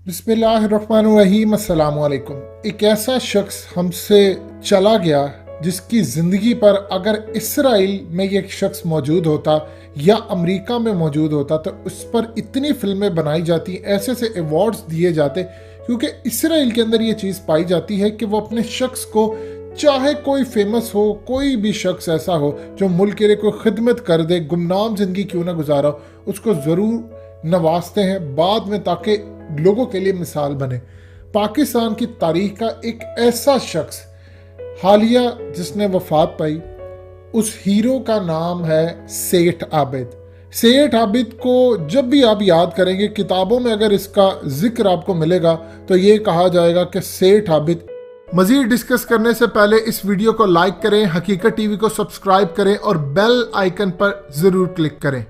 बिस्मिल्लाहिर्रहमानिर्रहीम, अस्सलाम वालेकुम। एक ऐसा शख्स हमसे चला गया जिसकी ज़िंदगी पर अगर इसराइल में ये शख्स मौजूद होता या अमेरिका में मौजूद होता तो उस पर इतनी फिल्में बनाई जाती, ऐसे ऐसे अवार्ड्स दिए जाते, क्योंकि इसराइल के अंदर ये चीज़ पाई जाती है कि वो अपने शख्स को, चाहे कोई फेमस हो, कोई भी शख्स ऐसा हो जो मुल्क के लिए कोई खिदमत कर दे, गुमनाम ज़िंदगी क्यों ना गुजारा हो, उसको ज़रूर नवाजते हैं बाद में ताकि लोगों के लिए मिसाल बने। पाकिस्तान की तारीख का एक ऐसा शख्स हालिया जिसने वफात पाई, उस हीरो का नाम है सेठ आबिद। सेठ आबिद को जब भी आप याद करेंगे, किताबों में अगर इसका जिक्र आपको मिलेगा तो ये कहा जाएगा कि सेठ आबिद। मजीद डिस्कस करने से पहले इस वीडियो को लाइक करें, हकीकत टीवी को सब्सक्राइब करें और बेल आइकन पर जरूर क्लिक करें।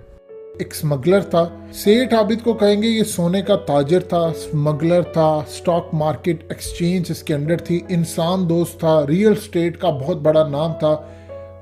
एक स्मगलर था, सेठ आबिद को कहेंगे ये सोने का ताजिर था, स्मगलर था, स्टॉक मार्केट एक्सचेंज इसके अंडर थी, इंसान दोस्त था, रियल स्टेट का बहुत बड़ा नाम था।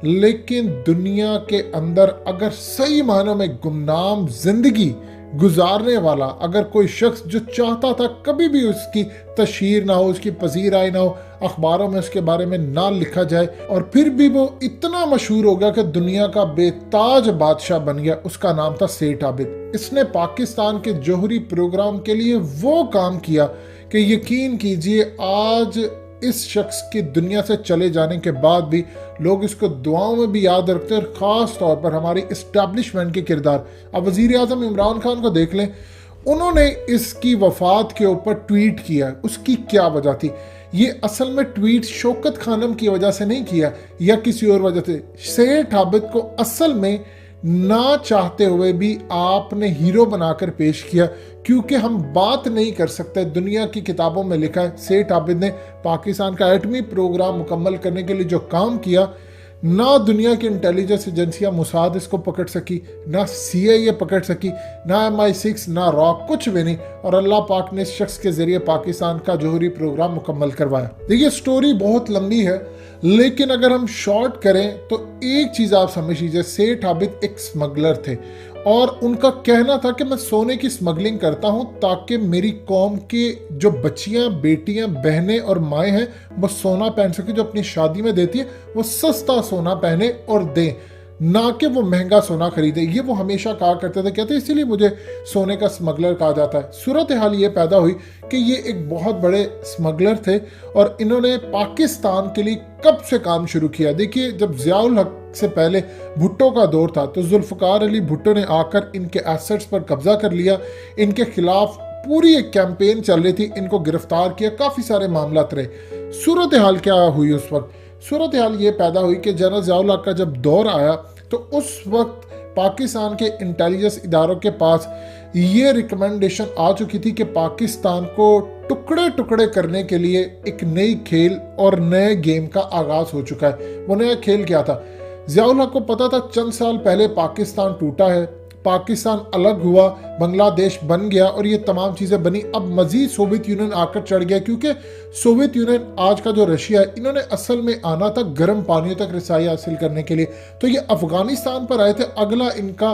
लेकिन दुनिया के अंदर अगर सही मानों में गुमनाम जिंदगी गुजारने वाला अगर कोई शख्स जो चाहता था कभी भी उसकी तशहीर ना हो, उसकी पजीराई ना हो, अखबारों में उसके बारे में ना लिखा जाए, और फिर भी वो इतना मशहूर हो गया कि दुनिया का बेताज बादशाह बन गया, उसका नाम था सेठ आबिद। इसने पाकिस्तान के जौहरी प्रोग्राम के लिए वो काम किया कि यकीन कीजिए आज इस शख्स की दुनिया से चले जाने के बाद भी लोग इसको दुआओं में भी याद रखते हैं, और ख़ास तौर पर हमारी इस्टेब्लिशमेंट के किरदार। अब वज़ीर आज़म इमरान खान को देख लें, उन्होंने इसकी वफात के ऊपर ट्वीट किया। उसकी क्या वजह थी? ये असल में ट्वीट शौकत खानम की वजह से नहीं किया या किसी और वजह से। सेठ आबिद को असल में ना चाहते हुए भी आपने हीरो बनाकर पेश किया, क्योंकि हम बात नहीं कर सकते। दुनिया की किताबों में लिखा है सेठ आबिद ने पाकिस्तान का एटमी प्रोग्राम मुकम्मल करने के लिए जो काम किया, ना दुनिया की इंटेलिजेंस एजेंसियां मुसाद इसको पकड़ सकी, ना CIA पकड़ सकी, ना MI6, ना रॉक, कुछ भी नहीं। और अल्लाह पाक ने इस शख्स के जरिए पाकिस्तान का जौहरी प्रोग्राम मुकम्मल करवाया। देखिए स्टोरी बहुत लंबी है, लेकिन अगर हम शॉर्ट करें तो एक चीज आप समझ लीजिए, सेठ आबिद एक स्मगलर थे और उनका कहना था कि मैं सोने की स्मगलिंग करता हूं ताकि मेरी कौम के जो बच्चियां, बेटियां, बहनें और माएँ हैं वो सोना पहन सके, जो अपनी शादी में देती है वो सस्ता सोना पहने और दें, ना कि वो महंगा सोना खरीदे। ये वो हमेशा कहा करते थे, कहते इसीलिए मुझे सोने का स्मगलर कहा जाता है। सूरत हाल ये पैदा हुई कि ये एक बहुत बड़े स्मगलर थे और इन्होंने पाकिस्तान के लिए कब से काम शुरू किया। देखिए जब ज़ियाउल हक से पहले भुट्टो का दौर था तो जुल्फ़कार अली भुट्टो ने आकर इनके एसेट्स पर कब्जा कर लिया, इनके खिलाफ पूरी एक कैंपेन चल रही थी, इनको गिरफ्तार किया, काफ़ी सारे मामला रहे। सूरत हाल क्या हुई उस वक्त? सूरत हाल ये पैदा हुई कि जनरल ज़ियाउल हक का जब दौर आया तो उस वक्त पाकिस्तान के इंटेलिजेंस इदारों के पास ये रिकमेंडेशन आ चुकी थी कि पाकिस्तान को टुकड़े टुकड़े करने के लिए एक नई खेल और नए गेम का आगाज हो चुका है। वो नया खेल क्या था? ज़ियाउल हक को पता था चंद साल पहले पाकिस्तान टूटा है, पाकिस्तान अलग हुआ, बांग्लादेश बन गया और ये तमाम चीज़ें बनी। अब मजीद सोवियत यूनियन आकर चढ़ गया, क्योंकि सोवियत यूनियन आज का जो रशिया है, इन्होंने असल में आना था गर्म पानियों तक रसाई हासिल करने के लिए, तो ये अफगानिस्तान पर आए थे, अगला इनका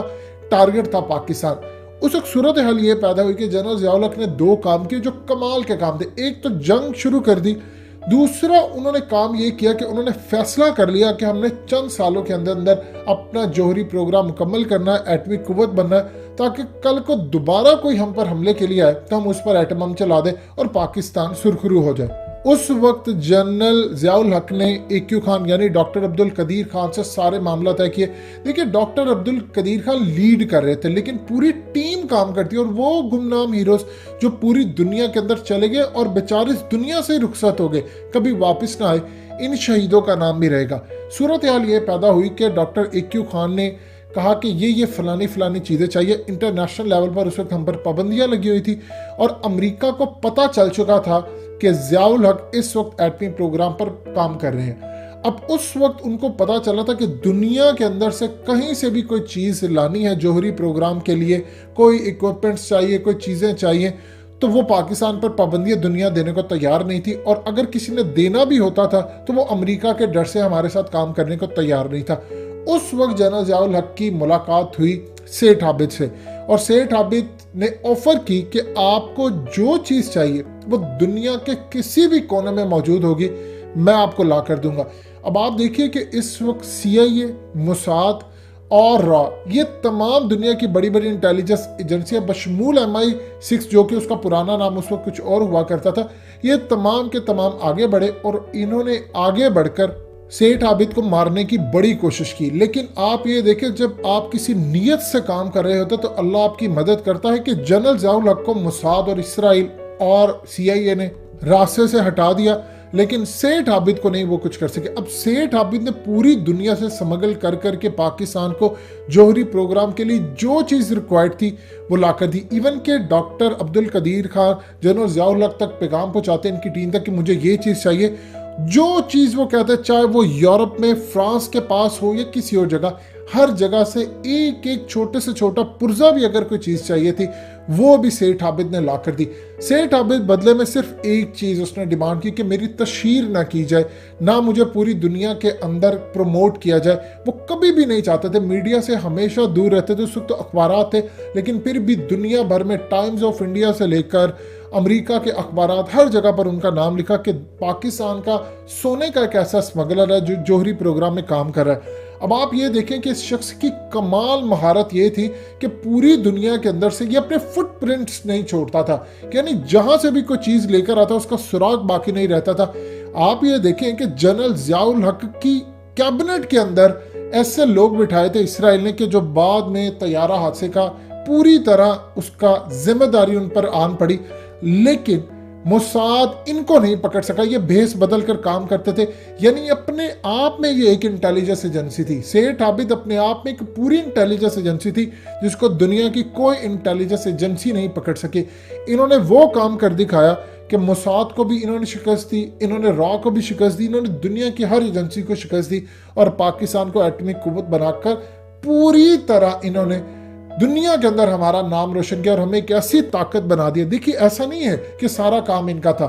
टारगेट था पाकिस्तान। उस वक्त सूरत हाल ये पैदा हुई कि जनरल ज़ियाउल हक ने दो काम किए जो कमाल के काम थे। एक तो जंग शुरू कर दी, दूसरा उन्होंने काम ये किया कि उन्होंने फैसला कर लिया कि हमने चंद सालों के अंदर अंदर अपना जौहरी प्रोग्राम मुकम्मल करना है, एटमी कुव्वत बनना है, ताकि कल को दोबारा कोई हम पर हमले के लिए आए तो हम उस पर एटम बम चला दें और पाकिस्तान सुरखरू हो जाए। उस वक्त जनरल ज़ियाउल हक ने AQ खान यानी डॉक्टर अब्दुल कदीर खान से सारे मामला तय किए। देखिए डॉक्टर अब्दुल कदीर खान लीड कर रहे थे, लेकिन पूरी टीम काम करती है, और वो गुमनाम हीरोज जो पूरी दुनिया के अंदर चले गए और बेचारे इस दुनिया से रुखसत हो गए, कभी वापस ना आए, इन शहीदों का नाम भी रहेगा। सूरत हाल ये पैदा हुई कि डॉक्टर AQ खान ने कहा कि ये फलानी चीज़ें चाहिए। इंटरनेशनल लेवल पर उस वक्त हम पर पाबंदियां लगी हुई थी और अमेरिका को पता चल चुका था कि ज़ियाउल हक इस वक्त एटमी प्रोग्राम पर काम कर रहे हैं। अब उस वक्त उनको पता चला था कि दुनिया के अंदर से कहीं से भी कोई चीज़ लानी है जौहरी प्रोग्राम के लिए, कोई इक्विपमेंट्स चाहिए, कोई चीज़ें चाहिए, तो वो पाकिस्तान पर पाबंदियां दुनिया देने को तैयार नहीं थी, और अगर किसी ने देना भी होता था तो वो अमेरिका के डर से हमारे साथ काम करने को तैयार नहीं था। उस वक्त जनरल ज़ियाउल हक की मुलाकात हुई सेठ आबिद से और सेठ आबिद ने ऑफर की कि आपको जो चीज चाहिए वो दुनिया के किसी भी कोने में मौजूद होगी, मैं आपको ला कर दूंगा। अब आप देखिए कि इस वक्त CIA, मोसाद और रॉ, ये तमाम दुनिया की बड़ी बड़ी इंटेलिजेंस एजेंसियां बशमूल MI6 जो कि उसका पुराना नाम उस वक्त कुछ और हुआ करता था, ये तमाम के तमाम आगे बढ़े और इन्होंने आगे बढ़कर सेठ आबिद को मारने की बड़ी कोशिश की। लेकिन आप ये देखें, जब आप किसी नीयत से काम कर रहे होते तो अल्लाह आपकी मदद करता है कि जनरल ज़ियाउल हक को मोसाद और इसराइल और CIA ने रास्ते से हटा दिया, लेकिन सेठ आबिद को नहीं वो कुछ कर सके। अब सेठ आबिद ने पूरी दुनिया से स्मगल कर करके पाकिस्तान को जौहरी प्रोग्राम के लिए जो चीज़ रिक्वायर्ड थी वो ला कर दी। इवन के डॉक्टर अब्दुल कदीर खान जनरल ज़ियाउल हक तक पैगाम पहुंचाते इनकी टीम तक कि मुझे ये चीज़ चाहिए, जो चीज़ वो कहते हैं, चाहे वो यूरोप में फ्रांस के पास हो या किसी और जगह, हर जगह से एक एक छोटे से छोटा पुर्जा भी अगर कोई चीज़ चाहिए थी वो भी सेठ आबिद ने ला कर दी। सेठ आबिद बदले में सिर्फ एक चीज़ उसने डिमांड की कि मेरी तशहीर ना की जाए, ना मुझे पूरी दुनिया के अंदर प्रमोट किया जाए। वो कभी भी नहीं चाहते थे, मीडिया से हमेशा दूर रहते थे। उस वक्त तो अखबार थे, लेकिन फिर भी दुनिया भर में टाइम्स ऑफ इंडिया से लेकर अमेरिका के अखबारात हर जगह पर उनका नाम लिखा कि पाकिस्तान का सोने का एक ऐसा स्मगलर है जो जौहरी प्रोग्राम में काम कर रहा है। अब आप ये देखें कि इस शख्स की कमाल महारत ये थी कि पूरी दुनिया के अंदर से ये अपने फुटप्रिंट्स नहीं छोड़ता था, यानी जहां से भी कोई चीज लेकर आता उसका सुराग बाकी नहीं रहता था। आप ये देखें कि जनरल ज़ियाउल हक की कैबिनेट के अंदर ऐसे लोग बिठाए थे इसराइल ने कि जो बाद में तैयारा हादसे का पूरी तरह उसका जिम्मेदारी उन पर आन पड़ी, लेकिन मोसाद इनको नहीं पकड़ सका। ये भेस बदल कर काम करते थे, यानी अपने आप में ये एक इंटेलिजेंस एजेंसी थी। सेठ आबिद अपने आप में एक पूरी इंटेलिजेंस एजेंसी थी जिसको दुनिया की कोई इंटेलिजेंस एजेंसी नहीं पकड़ सके। इन्होंने वो काम कर दिखाया कि मोसाद को भी इन्होंने शिकस्त दी, इन्होंने रॉ को भी शिकस्त दी, इन्होंने दुनिया की हर एजेंसी को शिकस्त दी और पाकिस्तान को एटॉमिक कुव्वत बनाकर पूरी तरह इन्होंने दुनिया के अंदर हमारा नाम रोशन किया और हमें एक ऐसी ताकत बना दी। देखिए, ऐसा नहीं है कि सारा काम इनका था,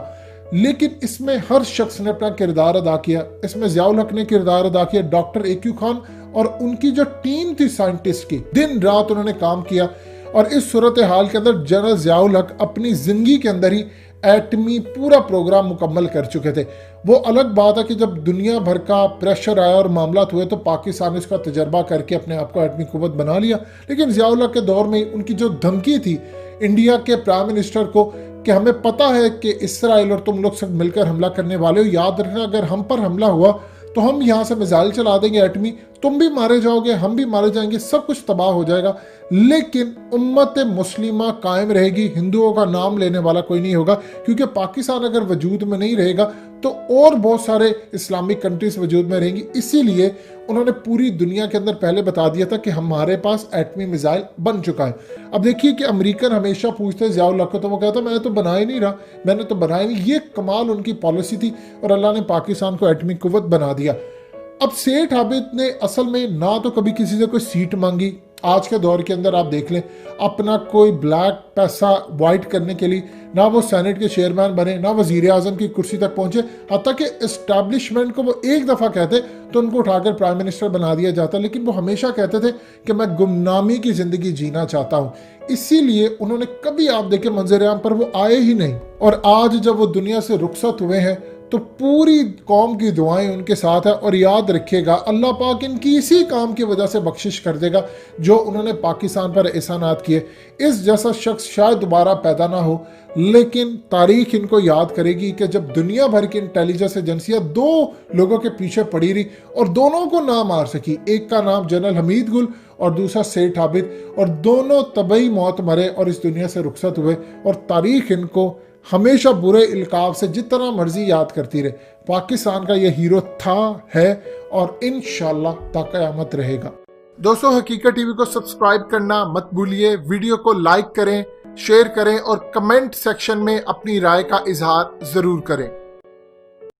लेकिन इसमें हर शख्स ने अपना किरदार अदा किया। इसमें ज़ियाउल हक ने किरदार अदा किया, डॉक्टर AQ खान और उनकी जो टीम थी साइंटिस्ट की, दिन रात उन्होंने काम किया। और इस सूरत हाल के अंदर जनरल ज़ियाउल हक अपनी जिंदगी के अंदर ही एटमी पूरा प्रोग्राम मुकम्मल कर चुके थे। वो अलग बात है कि जब दुनिया भर का प्रेशर आया और मामला हुए तो पाकिस्तान ने इसका तजर्बा करके अपने आप को एटमी कुव्वत बना लिया। लेकिन ज़ियाउल हक के दौर में उनकी जो धमकी थी इंडिया के प्राइम मिनिस्टर को कि हमें पता है कि इसराइल और तुम लोग सब मिलकर हमला करने वाले हो, याद रखना अगर हम पर हमला हुआ तो हम यहाँ से मिसाइल चला देंगे एटमी, तुम भी मारे जाओगे, हम भी मारे जाएंगे, सब कुछ तबाह हो जाएगा, लेकिन उम्मत मुस्लिमा कायम रहेगी, हिंदुओं का नाम लेने वाला कोई नहीं होगा। क्योंकि पाकिस्तान अगर वजूद में नहीं रहेगा तो और बहुत सारे इस्लामिक कंट्रीज वजूद में रहेंगी। इसीलिए उन्होंने पूरी दुनिया के अंदर पहले बता दिया था कि हमारे पास एटमी मिसाइल बन चुका है। अब देखिए कि अमेरिकन हमेशा पूछते ज़ियाउल हक को, तो वो कहता मैं तो बना ही नहीं रहा, मैंने तो बनाया नहीं। ये कमाल उनकी पॉलिसी थी और अल्लाह ने पाकिस्तान को एटमी कुव्वत बना दिया। अब सेठ आबिद ने असल में ना तो कभी किसी से कोई सीट मांगी, आज के दौर के अंदर आप देख लें अपना कोई ब्लैक पैसा वाइट करने के लिए ना वो सेनेट के चेयरमैन बने, ना वजीर आजम की कुर्सी तक पहुंचे। हत्ता कि एस्टैब्लिशमेंट को वो एक दफ़ा कहते तो उनको उठाकर प्राइम मिनिस्टर बना दिया जाता, लेकिन वो हमेशा कहते थे कि मैं गुमनामी की ज़िंदगी जीना चाहता हूँ। इसीलिए उन्होंने कभी आप देखें मंजर-ए-आम पर वो आए ही नहीं। और आज जब वो दुनिया से रुखसत हुए हैं तो पूरी कौम की दुआएं उनके साथ है। और याद रखिएगा अल्लाह पाक इनकी इसी काम की वजह से बख्शिश कर देगा जो उन्होंने पाकिस्तान पर एहसानात किए। इस जैसा शख्स शायद दोबारा पैदा ना हो, लेकिन तारीख इनको याद करेगी कि जब दुनिया भर की इंटेलिजेंस एजेंसियां दो लोगों के पीछे पड़ी रही और दोनों को ना मार सकी, एक का नाम जनरल हमीद गुल और दूसरा सेठ आबिद, और दोनों तबई मौत मरे और इस दुनिया से रुखसत हुए। और तारीख इनको हमेशा बुरे इल्काब से जितना मर्जी याद करती रहे। पाकिस्तान का यह हीरो था, है और इंशाल्लाह ता क़यामत रहेगा। दोस्तों, हकीकत टीवी को सब्सक्राइब करना मत भूलिए, वीडियो को लाइक करें, शेयर करें और कमेंट सेक्शन में अपनी राय का इजहार जरूर करें।